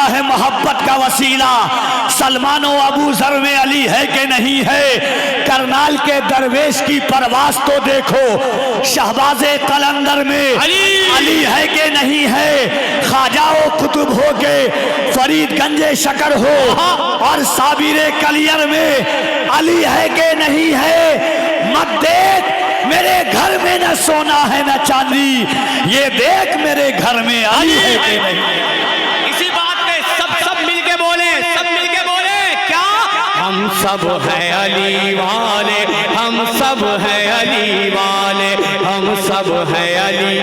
है मोहब्बत का वसीला। सलमानो अबू जर में अली है कि नहीं है, करनाल के दरवेश की परवास तो देखो। शहबाजे कलंदर में अली है कि नहीं है, ख्वाजाओ कुतुब हो के फरीदगंजे शकर हो और साबिरे कलियर में अली है कि नहीं है। मत देख मेरे घर में न सोना है न चांदी, ये देख मेरे घर में अली है कि नहीं। इसी बात पे सब मिलके बोले, सब मिलके बोले क्या? हम सब हैं अली वाले, हम सब हैं अली वाले, हम सब हैं अली।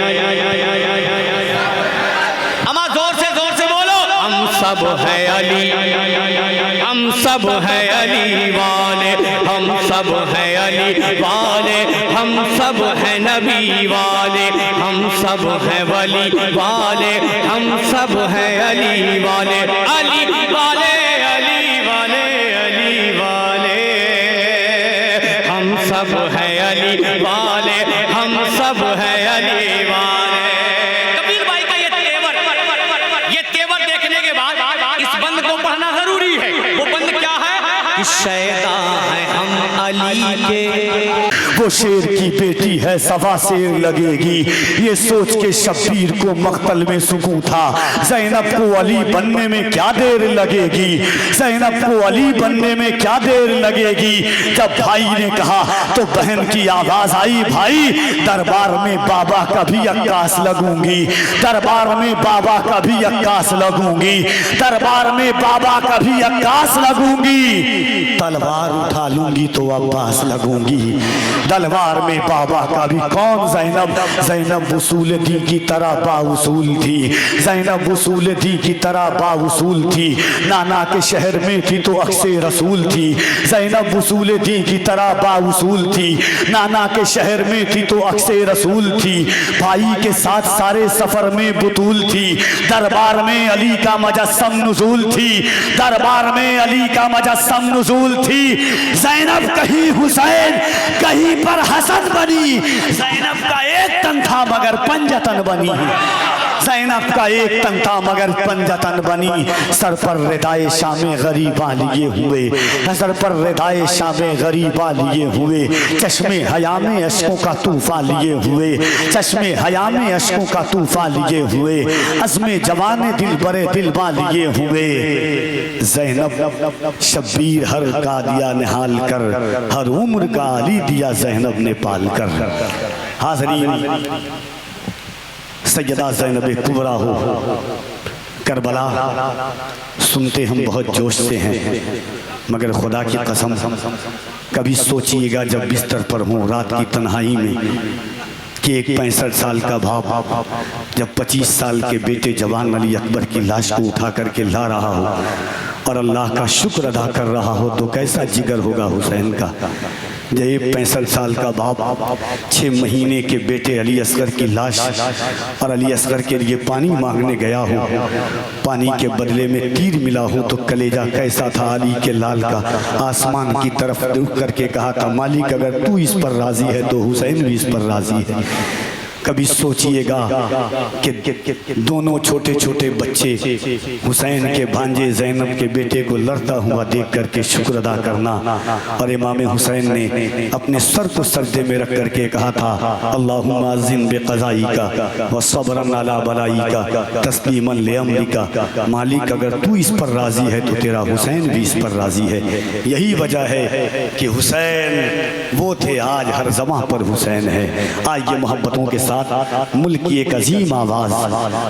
अमा जोर से बोलो। हम सब हैं अली, हम सब हैं अली वाले, हम सब हैं अली वाले, हम सब हैं नबी वाले, हम सब हैं वली वाले, हम सब हैं अली वाले, अली वाले, अली वाले, अली वाले। हम सब हैं अली वाले, हम सब हैं अली वाले। कबीर भाई का ये तेवर देखने के बाद इस बंद को पढ़ना जरूरी है। वो बंद क्या है? शैदा है हम अली के। वो शेर की बेटी है सवा शेर लगेगी, ये सोच के शब्बीर को मख्तल में सुकून था। ज़ैनब को अली बनने में क्या देर लगेगी, ज़ैनब को अली बनने में क्या देर लगेगी। जब भाई ने कहा तो बहन की आवाज आई, भाई दरबार में बाबा का भी अक्कास लगूंगी, दरबार में बाबा का भी अक्कास लगूंगी, दरबार में बाबा का भी अक्कास लगूंगी। तलवार उठा लूंगी तो अब्बास लगूंगी, तलवार में बाबा का भी। कौन ज़ैनब? ज़ैनब उसूल दी की तरह बाउसूल थी, ज़ैनब उसूल दी की तरह बाउसूल थी। नाना के शहर में थी तो अक्से रसूल थी, ज़ैनब उसूल दी की तरह बाउसूल थी। नाना के शहर में थी तो अक्से रसूल थी, भाई के साथ सारे सफर में बुतूल थी। दरबार में अली का मजस्सम नुज़ूल थी, दरबार में अली का मजस्सम नुज़ूल थी। ज़ैनब कहीं हुसैन कहीं पर हसन बनी, ज़ैनब का एक तन था मगर पंजतन बनी, ज़ैनब का एक तन था मगर पंजतन बनी। सर पर रिदाए शामे गरीबा लिए हुए, सर पर रिदाए शामे गरीबा लिए हुए। चश्मे हया में अश्कों का तूफान लिए हुए, चश्मे हया में अश्कों का तूफान लिए हुए। अज़्मे जवाने दिल बरे दिलबा लिए हुए। ज़ैनब शब्बीर हर का दिया निहाल कर, हर उम्र का अली दिया ज़ैनब ने पाल कर। हाज़रीन, सैयदा ज़ैनब कुबरा हो करबला सुनते हम बहुत जोश से हैं, मगर खुदा की कसम कभी सोचिएगा जब बिस्तर पर हों रात की तन्हाई में कि एक 65 साल का बाप जब 25 साल के बेटे जवान अली अकबर की लाश को उठा करके ला रहा हो और अल्लाह का शुक्र अदा कर रहा हो, तो कैसा जिगर होगा हुसैन का। जब 65 साल का बाप 6 महीने के बेटे अली असगर की लाश और अली असगर के लिए पानी मांगने गया हो, पानी के बदले में तीर मिला हो, तो कलेजा कैसा था अली के लाल का। आसमान की तरफ रुख करके कहा था, मालिक अगर तू इस पर राजी है तो हुसैन भी इस पर राजी है। कभी सोचिएगा कि दोनों छोटे छोटे बच्चे हुसैन के भांजे ज़ैनब के बेटे को लड़ता हुआ देख करके शुक्र अदा करना। और इमाम हुसैन ने अपने सर को सजदे में रख करके कहा था, अल्लाहुम्मा अज़्ज़िन बिक़ज़ाई का व सब्रन अला बलाई का तस्लीमन ले अमरी का। मालिक अगर तू इस पर राज़ी है तो तेरा हुसैन भी इस पर राज़ी है। यही वजह है कि हुसैन वो थे, आज हर ज़मां पर हुसैन है। आइए मोहब्बतों के मुल्क की एक अजीम आवाज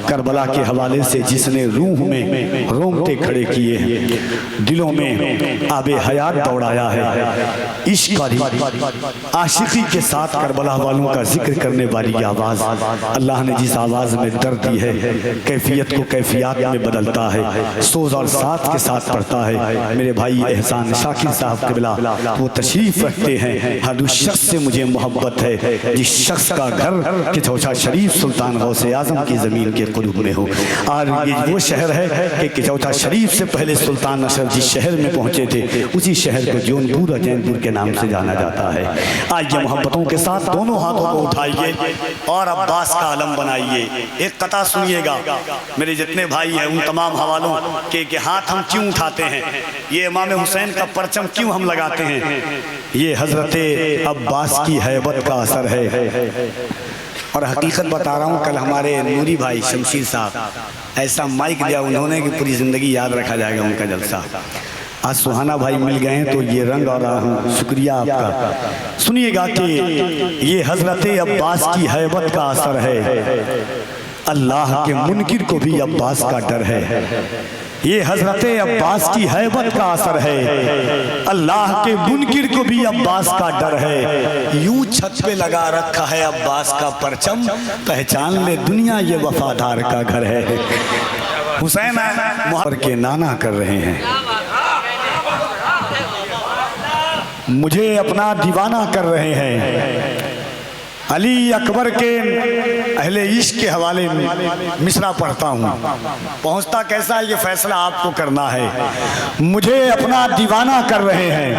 करबला के हवाले से जिसने रूह में रोंगटे खड़े किए हैं, दिलों में आबे हयात दौड़ाया है। इश्क आशिकी के साथ करबला वालों का जिक्र करने वाली आवाज, अल्लाह ने जिस आवाज में दर्द दी है, कैफियत को कैफियत में बदलता है, सोज और साथ के साथ पढ़ता है। मेरे भाई एहसान शाकिर साहब क़िबला वो तशरीफ रखते हैं, हर उस शख्स से मुझे मोहब्बत है जिस शख्स का घर किचौसा शरीफ सुल्तान गौसे आजम की ज़मीन के क़ुर्ब में हो। और ये वो शहर है कि किचौसा शरीफ से पहले सुल्तान अशरफ जिस शहर में पहुँचे थे उसी शहर को जौनपुर जैनपुर के नाम से जाना जाता है। आइए मोहब्बतों के साथ दोनों हाथों को उठाइए और अब्बास का आलम बनाइए। एक कथा सुनिएगा, मेरे जितने भाई हैं उन तमाम हवालों के हाथ हम क्यों उठाते हैं, ये इमाम हुसैन का परचम क्यों हम लगाते हैं, ये हज़रत अब्बास की हैबत का असर है। और हकीकत बता रहा हूँ, कल हमारे नूरी भाई शमशीर साहब ऐसा माइक दिया उन्होंने कि पूरी ज़िंदगी याद रखा जाएगा उनका जलसा। आज सुहाना भाई मिल गए हैं तो ये रंग और शुक्रिया आपका। सुनिएगा कि ये हज़रत अब्बास की हैबत का असर है, अल्लाह के मुनकिर को भी अब्बास का डर है। ये हज़रत अब्बास की हैबत का असर है, अल्लाह के मुनकिर को भी अब्बास का डर है। यूं छत पे लगा रखा है अब्बास का परचम, पहचान ले दुनिया ये वफादार का घर है। हुसैन मुहर के नाना कर रहे हैं, मुझे अपना दीवाना कर रहे हैं। अली अकबर के अहले इश्क के हवाले में मिसरा पढ़ता हूँ, पहुँचता कैसा है ये फैसला आपको करना है। मुझे अपना दीवाना कर रहे हैं,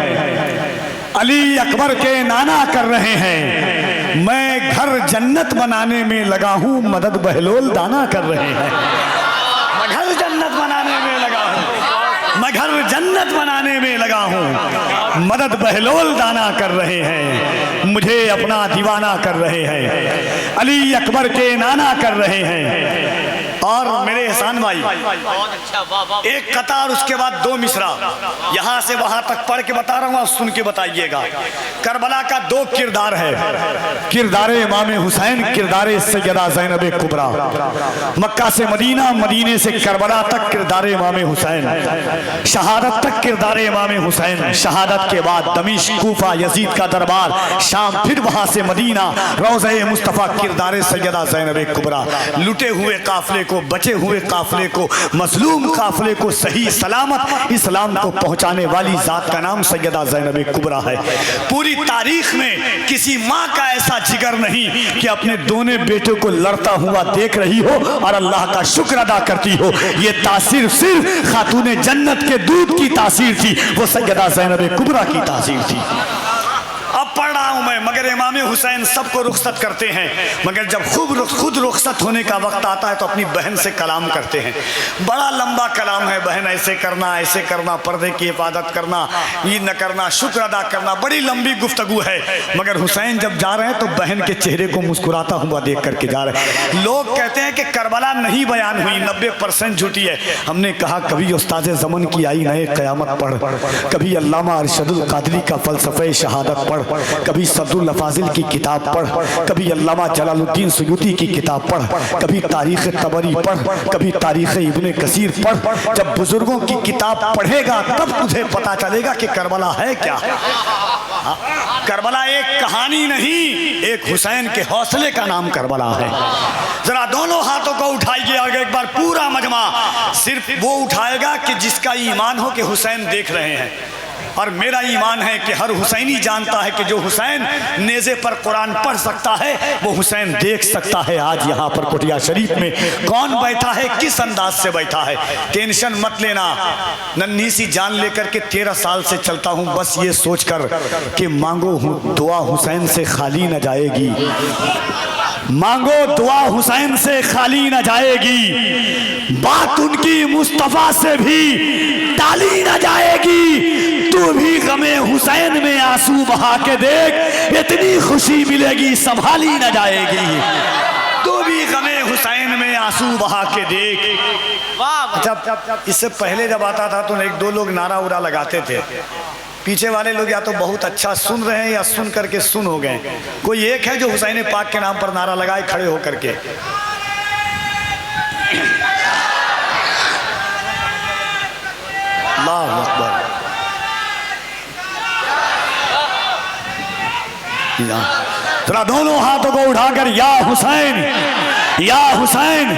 अली अकबर के नाना कर रहे हैं। मैं घर जन्नत बनाने में लगा हूँ, मदद बहलोल दाना कर रहे हैं। मैं घर जन्नत बनाने में लगा हूँ, मैं घर जन्नत बनाने में लगा हूँ, मदद बहलोल दाना कर रहे हैं। मुझे अपना दीवाना कर रहे हैं, अली अकबर के नाना कर रहे हैं। और मेरे एहसान भाई एक कतार उसके बाद दो मिसरा यहाँ से वहां तक पढ़ के बता रहा हूँ, आप सुन के बताइएगा। करबला का दो किरदार है, किरदार इमाम हुसैन, किरदार सैयदा ज़ैनब कुबरा। मक्का से मदीना, मदीने से करबला तक किरदार इमाम हुसैन, शहादत तक किरदार इमाम हुसैन, शहादत के बाद दमिश्क, कूफा, यजीद का दरबार, शाम, फिर वहां से मदीना, रोज़े मुस्तफ़ा, किरदार सैयदा ज़ैनब कुबरा। लुटे हुए काफले को, बचे हुए काफले को, मजलूम काफले को सही सलामत इस्लाम को पहुंचाने वाली जात का नाम सैयदा ज़ैनब कुबरा है। पूरी तारीख में किसी माँ का ऐसा जिगर नहीं कि अपने दोनों बेटों को लड़ता हुआ देख रही हो और अल्लाह का शुक्र अदा करती हो। ये तासीर सिर्फ खातूने जन्नत के दूध की तासीर थी, वो सैयदा ज़ैनब कुबरा की तासीर थी। अब पढ़ रहा हूं मैं, मगर इमाम हुसैन सबको रुखसत करते हैं, मगर जब खुद रुखसत होने का वक्त आता है तो अपनी बहन से कलाम करते हैं। बड़ा लंबा कलाम है, बहन ऐसे करना, पर्दे की हिफाजत करना, ईद न करना, शुक्र अदा करना, बड़ी लंबी गुफ्तगू है। मगर हुसैन जब जा रहे हैं तो बहन के चेहरे को मुस्कुराता हुआ देख करके जा रहे हैं। लोग कहते हैं कि करबला नहीं बयान हुई, 90% झूठी है। हमने कहा कभी उस्ताद ज़मन की आई नए क़यामत पढ़, कभी अल्लामा अरशदुल क़ादरी का फ़लसफ़े शहादत पढ़, कभी सदरुल लफाजिल की किताब पढ़, कभी अल्लामा जलालुद्दीन सुयूती की किताब पढ़, कभी तारीख़ तबरी पढ़, कभी तारीख़ इब्ने कसीर पढ़। जब बुजुर्गों की किताब पढ़ेगा तब तुझे पता चलेगा कि करबला है क्या। करबला एक कहानी नहीं, एक हुसैन के हौसले का नाम करबला है। जरा दोनों हाथों को उठाइए और एक बार पूरा मजमा सिर्फ वो उठाएगा कि जिसका ईमान हो कि हुसैन देख रहे हैं। और मेरा ईमान है कि हर हुसैनी जानता है कि जो हुसैन नेज़े पर कुरान पढ़ सकता है वो हुसैन देख सकता है। आज यहाँ पर कुटिया शरीफ में कौन बैठा है, किस अंदाज से बैठा है। टेंशन मत लेना, नन्ही सी जान लेकर के 13 साल से चलता हूँ, बस ये सोचकर कि मांगो दुआ हुसैन से खाली न जाएगी, मांगो दुआ हुसैन से खाली न जाएगी, बात उनकी मुस्तफ़ा से भी टाली न जाएगी। तू भी गमे हुसैन में आंसू बहा के देख, इतनी खुशी मिलेगी संभाली न जाएगी। तू भी गमे हुसैन में आंसू बहा के देख। जब इससे पहले जब आता था तो 1-2 लोग नारा उरा लगाते थे, पीछे वाले लोग या तो बहुत अच्छा सुन रहे हैं या सुन करके सुन हो गए। कोई एक है जो हुसैन पाक के नाम पर नारा लगाए खड़े होकर के। अल्लाहु अकबर। जरा दोनों हाथों को उठाकर या हुसैन या हुसैन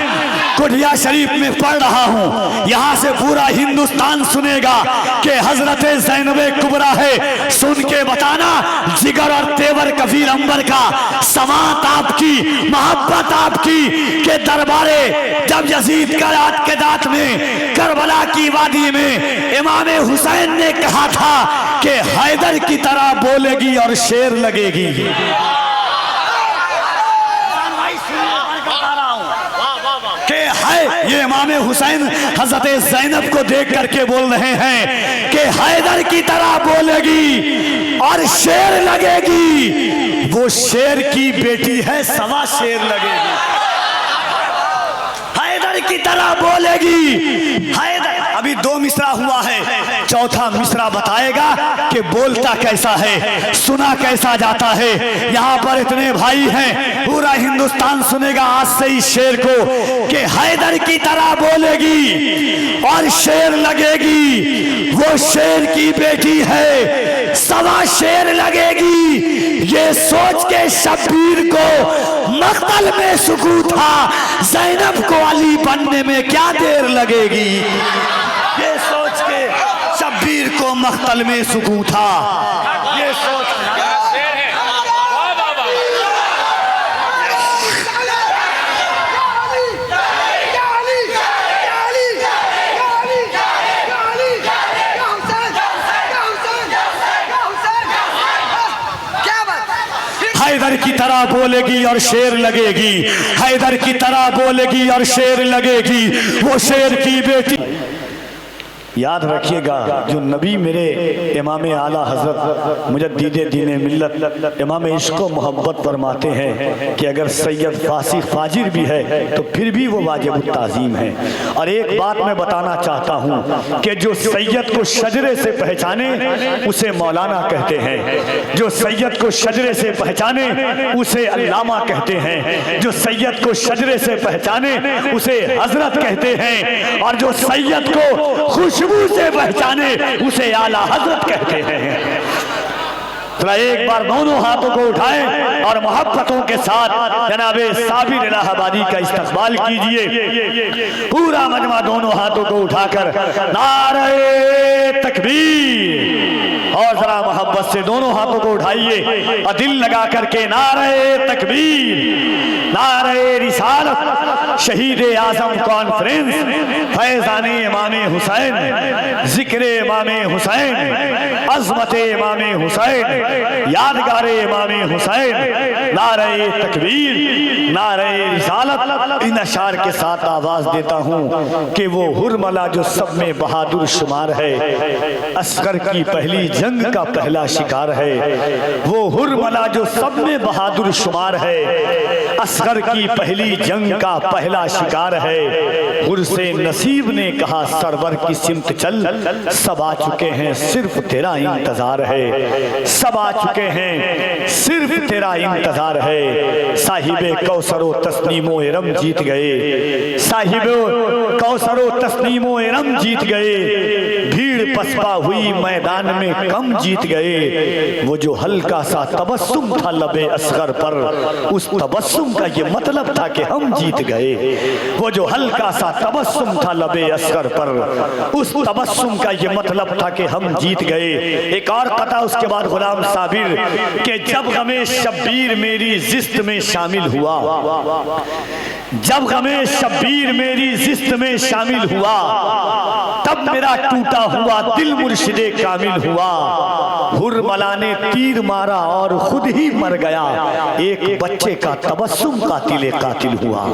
कुटिया शरीफ में पढ़ रहा हूँ, यहाँ से पूरा हिंदुस्तान सुनेगा कि हजरत ज़ैनब कुबरा है। सुन के बताना जिगर और तेवर कबीर अंबर का, समात आपकी, मोहब्बत आपकी के दरबारे जब यजीद का रात के दात में करबला की वादी में इमाम हुसैन ने कहा था कि हैदर की तरह बोलेगी और शेर लगेगी। ये इमाम हुसैन हजरत ज़ैनब को देख करके बोल रहे हैं कि हैदर की तरह बोलेगी और शेर लगेगी। वो शेर की बेटी है, सवा शेर लगेगी। हैदर की तरह बोलेगी। हैदर अभी 2 मिसरा हुआ है, चौथा मिसरा बताएगा कि बोलता कैसा है, सुना कैसा जाता है। यहाँ पर इतने भाई हैं, पूरा हिंदुस्तान सुनेगा आज से इस शेर को कि हैदर की तरह बोलेगी और शेर लगेगी। वो शेर की बेटी है, सवा शेर लगेगी। ये सोच के शब्बीर को मक्तल में सुकून था, ज़ैनब को अली बनने में क्या देर लगेगी। ये सोच के शब्बीर को मक्तल में सुकून था, ये सोच हैदर की तरह बोलेगी और शेर लगेगी। हैदर की तरह बोलेगी और शेर लगेगी। वो शेर की बेटी याद रखिएगा, जो नबी मेरे इमाम आला हजरत मुजद्दिद दीन मिल्लत इमाम इश्क व मोहब्बत फरमाते हैं कि अगर सैयद फासिक फाजिर भी है तो फिर भी वो वाजिब ताज़ीम है। और एक बात मैं बताना चाहता हूँ कि जो सैयद को शजरे से पहचाने उसे मौलाना कहते हैं, जो सैयद को शजरे से पहचाने उसे अल्लामा कहते हैं, जो सैयद को शजरे से पहचाने उसे हजरत कहते हैं, और जो सैयद को खुशबू से पहचाने उसे आला हजरत कहते हैं। तो एक बार दोनों हाथों को उठाएं और मोहब्बतों के साथ जनाबे साबिर इलाहाबादी का इस्तकबाल कीजिए। पूरा मजमा दोनों हाथों को उठाकर नारे तकबीर, और जरा मोहब्बत से दोनों हाथों को उठाइए और दिल लगा करके नारे तकबीर, नारे रिसालत, शहीद आजम कॉन्फ्रेंस, फैजाने इमाम हुसैन, जिक्र इमाम हुसैन, अजमत इमाम हुसैन, यादगार इमाम हुसैन, नारे तकबीर, नारे रिसालत। इन अशार के साथ आवाज देता हूँ कि वो हुरमला जो सब में बहादुर शुमार है, असगर की पहली जंग का पहला शिकार है। वो हुरमला जो सब में बहादुर शुमार है, असगर की पहली जंग का पहला शिकार है। हुर से नसीब ने कहा सरवर की सिमत चल, सब आ चुके हैं सिर्फ तेरा इंतजार है, सब आ चुके हैं सिर्फ तेरा इंतजार है। साहिबे कौसरो तस्नीमो इरम जीत गए, साहिबे कौसरो तस्नीमो इरम जीत गए, भीड़ पसपा हुई मैदान में कम जीत गए। वो जो हल्का सा तबस्सुम था लबे असगर पर, उस तबस्सुम का ये मतलब था कि हम जीत गए। वो जो हल्का सा तबस्सुम था लबे असगर पर, उस तबस्सुम का ये मतलब था कि हम जीत गए। एक और पता उसके बाद गुलाम साबिर के जब गमे शब्बीर मेरी जिस्त में शामिल हुआ, जब गमे शब्बीर मेरी जिस्त में शामिल हुआ, तब मेरा टूटा हुआ दिल मुर्शिदे कामिल हुआ। हुरमला ने तीर मारा और खुद ही मर गया, एक बच्चे का तबस्सुम कातिल हुआ।